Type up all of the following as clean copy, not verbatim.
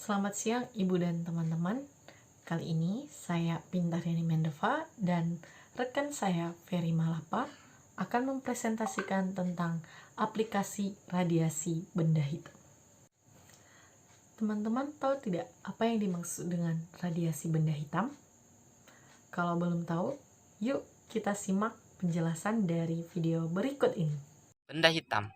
Selamat siang Ibu dan teman-teman. Kali ini saya Pintaryani Mendeva dan rekan saya Ferry Malapa akan mempresentasikan tentang aplikasi radiasi benda hitam. Teman-teman tahu tidak apa yang dimaksud dengan radiasi benda hitam? Kalau belum tahu, yuk kita simak penjelasan dari video berikut ini. Benda hitam.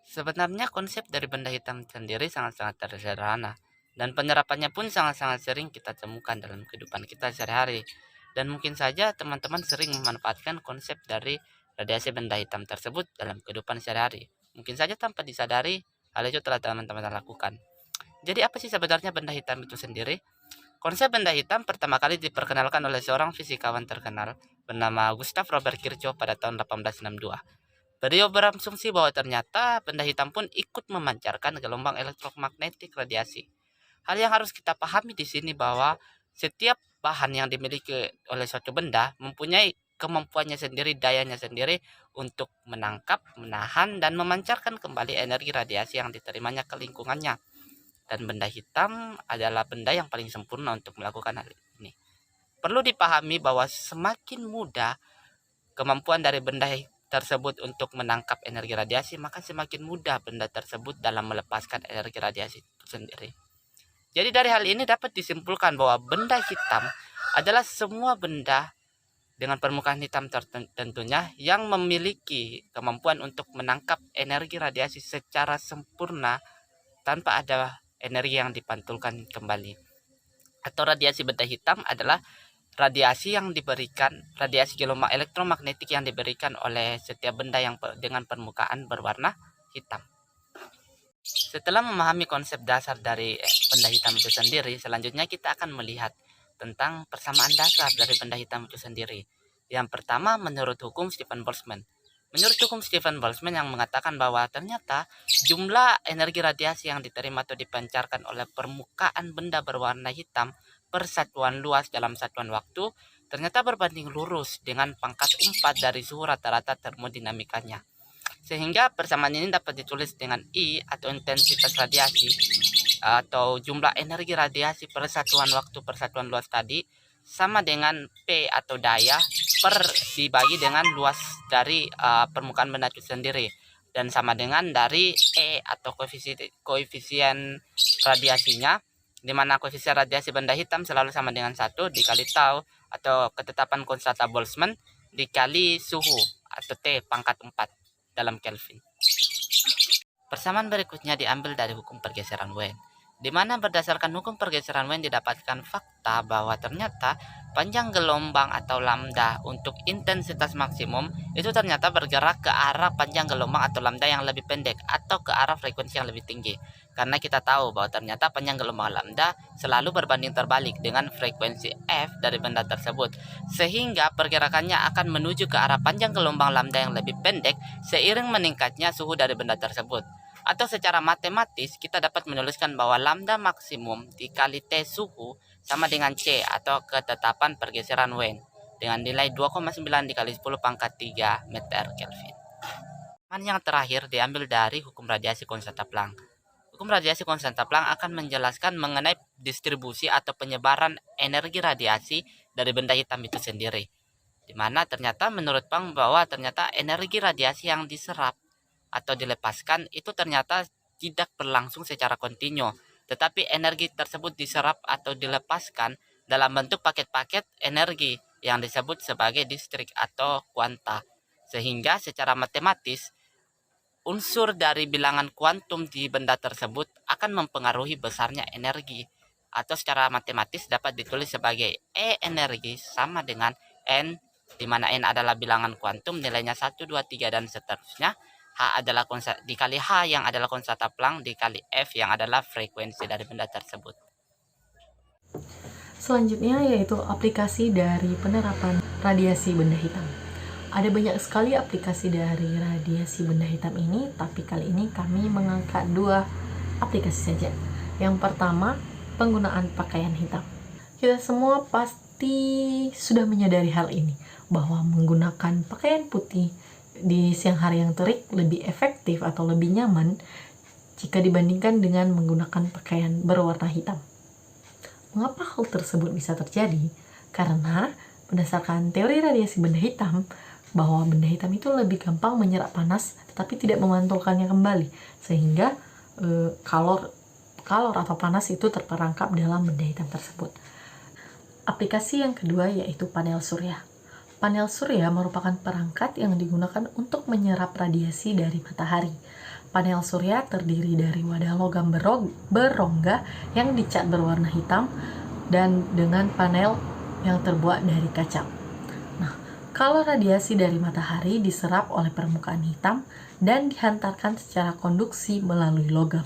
Sebenarnya konsep dari benda hitam sendiri sangat-sangat sederhana dan penerapannya pun sangat-sangat sering kita temukan dalam kehidupan kita sehari-hari. Dan mungkin saja teman-teman sering memanfaatkan konsep dari radiasi benda hitam tersebut dalam kehidupan sehari-hari. Mungkin saja tanpa disadari hal itu telah teman-teman lakukan. Jadi apa sih sebenarnya benda hitam itu sendiri? Konsep benda hitam pertama kali diperkenalkan oleh seorang fisikawan terkenal bernama Gustav Robert Kirchhoff pada tahun 1862. Beliau berasumsi bahwa ternyata benda hitam pun ikut memancarkan gelombang elektromagnetik radiasi. Hal yang harus kita pahami di sini bahwa setiap bahan yang dimiliki oleh suatu benda mempunyai kemampuannya sendiri, dayanya sendiri untuk menangkap, menahan, dan memancarkan kembali energi radiasi yang diterimanya ke lingkungannya. Dan benda hitam adalah benda yang paling sempurna untuk melakukan hal ini. Perlu dipahami bahwa semakin mudah kemampuan dari benda tersebut untuk menangkap energi radiasi, maka semakin mudah benda tersebut dalam melepaskan energi radiasi itu sendiri. Jadi dari hal ini dapat disimpulkan bahwa benda hitam adalah semua benda dengan permukaan hitam tentunya yang memiliki kemampuan untuk menangkap energi radiasi secara sempurna tanpa ada energi yang dipantulkan kembali. Atau radiasi benda hitam adalah radiasi gelombang elektromagnetik yang diberikan oleh setiap benda yang dengan permukaan berwarna hitam. Setelah memahami konsep dasar dari benda hitam itu sendiri, selanjutnya kita akan melihat tentang persamaan dasar dari benda hitam itu sendiri. Yang pertama, menurut hukum Stefan Boltzmann. Menurut hukum Stefan Boltzmann yang mengatakan bahwa ternyata jumlah energi radiasi yang diterima atau dipancarkan oleh permukaan benda berwarna hitam per satuan luas dalam satuan waktu ternyata berbanding lurus dengan pangkat 4 dari suhu rata-rata termodinamikanya. Sehingga persamaan ini dapat ditulis dengan I atau intensitas radiasi atau jumlah energi radiasi per satuan waktu per satuan luas tadi sama dengan P atau daya dibagi dengan luas dari permukaan benda itu sendiri, dan sama dengan dari E atau koefisien radiasinya, di mana koefisien radiasi benda hitam selalu sama dengan 1 dikali tau atau ketetapan konstanta Boltzmann dikali suhu atau T pangkat 4 dalam Kelvin. Persamaan berikutnya diambil dari hukum pergeseran Wein, di mana berdasarkan hukum pergeseran Wein didapatkan fakta bahwa ternyata panjang gelombang atau lambda untuk intensitas maksimum itu ternyata bergerak ke arah panjang gelombang atau lambda yang lebih pendek atau ke arah frekuensi yang lebih tinggi. Karena kita tahu bahwa ternyata panjang gelombang lambda selalu berbanding terbalik dengan frekuensi F dari benda tersebut, sehingga pergerakannya akan menuju ke arah panjang gelombang lambda yang lebih pendek seiring meningkatnya suhu dari benda tersebut. Atau secara matematis kita dapat menuliskan bahwa lambda maksimum dikali T suhu sama dengan C atau ketetapan pergeseran Wein dengan nilai 2,9 dikali 10 pangkat 3 meter Kelvin. Yang terakhir diambil dari hukum radiasi konstanta Planck. Hukum radiasi konstanta Planck akan menjelaskan mengenai distribusi atau penyebaran energi radiasi dari benda hitam itu sendiri. Di mana ternyata menurut Planck bahwa ternyata energi radiasi yang diserap atau dilepaskan itu ternyata tidak berlangsung secara kontinu, tetapi energi tersebut diserap atau dilepaskan dalam bentuk paket-paket energi yang disebut sebagai distrik atau kuanta. Sehingga secara matematis unsur dari bilangan kuantum di benda tersebut akan mempengaruhi besarnya energi, atau secara matematis dapat ditulis sebagai E energi sama dengan N, di mana N adalah bilangan kuantum nilainya 1, 2, 3 dan seterusnya. H adalah dikali H yang adalah konstanta Planck dikali F yang adalah frekuensi dari benda tersebut. Selanjutnya yaitu aplikasi dari penerapan radiasi benda hitam. Ada banyak sekali aplikasi dari radiasi benda hitam ini, tapi kali ini kami mengangkat 2 aplikasi saja. Yang pertama, penggunaan pakaian hitam. Kita semua pasti sudah menyadari hal ini, bahwa menggunakan pakaian putih di siang hari yang terik lebih efektif atau lebih nyaman jika dibandingkan dengan menggunakan pakaian berwarna hitam. Mengapa hal tersebut bisa terjadi? Karena berdasarkan teori radiasi benda hitam, bahwa benda hitam itu lebih gampang menyerap panas tetapi tidak memantulkannya kembali, sehingga kalor atau panas itu terperangkap dalam benda hitam tersebut. Aplikasi yang kedua yaitu panel surya. Panel surya merupakan perangkat yang digunakan untuk menyerap radiasi dari matahari. Panel surya terdiri dari wadah logam berongga yang dicat berwarna hitam dan dengan panel yang terbuat dari kaca. Nah, kalau radiasi dari matahari diserap oleh permukaan hitam dan dihantarkan secara konduksi melalui logam.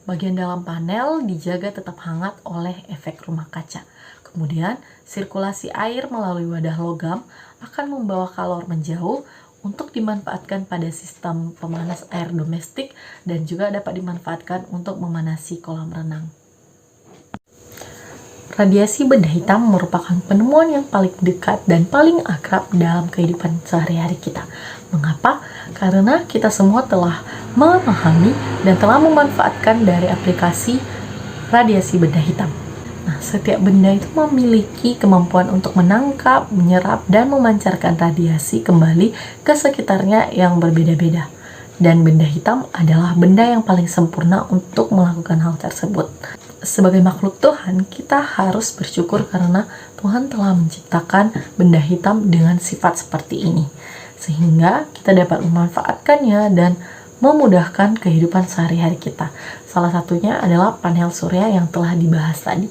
Bagian dalam panel dijaga tetap hangat oleh efek rumah kaca. Kemudian, sirkulasi air melalui wadah logam akan membawa kalor menjauh untuk dimanfaatkan pada sistem pemanas air domestik dan juga dapat dimanfaatkan untuk memanasi kolam renang. Radiasi benda hitam merupakan penemuan yang paling dekat dan paling akrab dalam kehidupan sehari-hari kita. Mengapa? Karena kita semua telah memahami dan telah memanfaatkan dari aplikasi radiasi benda hitam. Nah, setiap benda itu memiliki kemampuan untuk menangkap, menyerap, dan memancarkan radiasi kembali ke sekitarnya yang berbeda-beda. Dan benda hitam adalah benda yang paling sempurna untuk melakukan hal tersebut. Sebagai makhluk Tuhan, kita harus bersyukur karena Tuhan telah menciptakan benda hitam dengan sifat seperti ini, sehingga kita dapat memanfaatkannya dan memudahkan kehidupan sehari-hari kita. Salah satunya adalah panel surya yang telah dibahas tadi.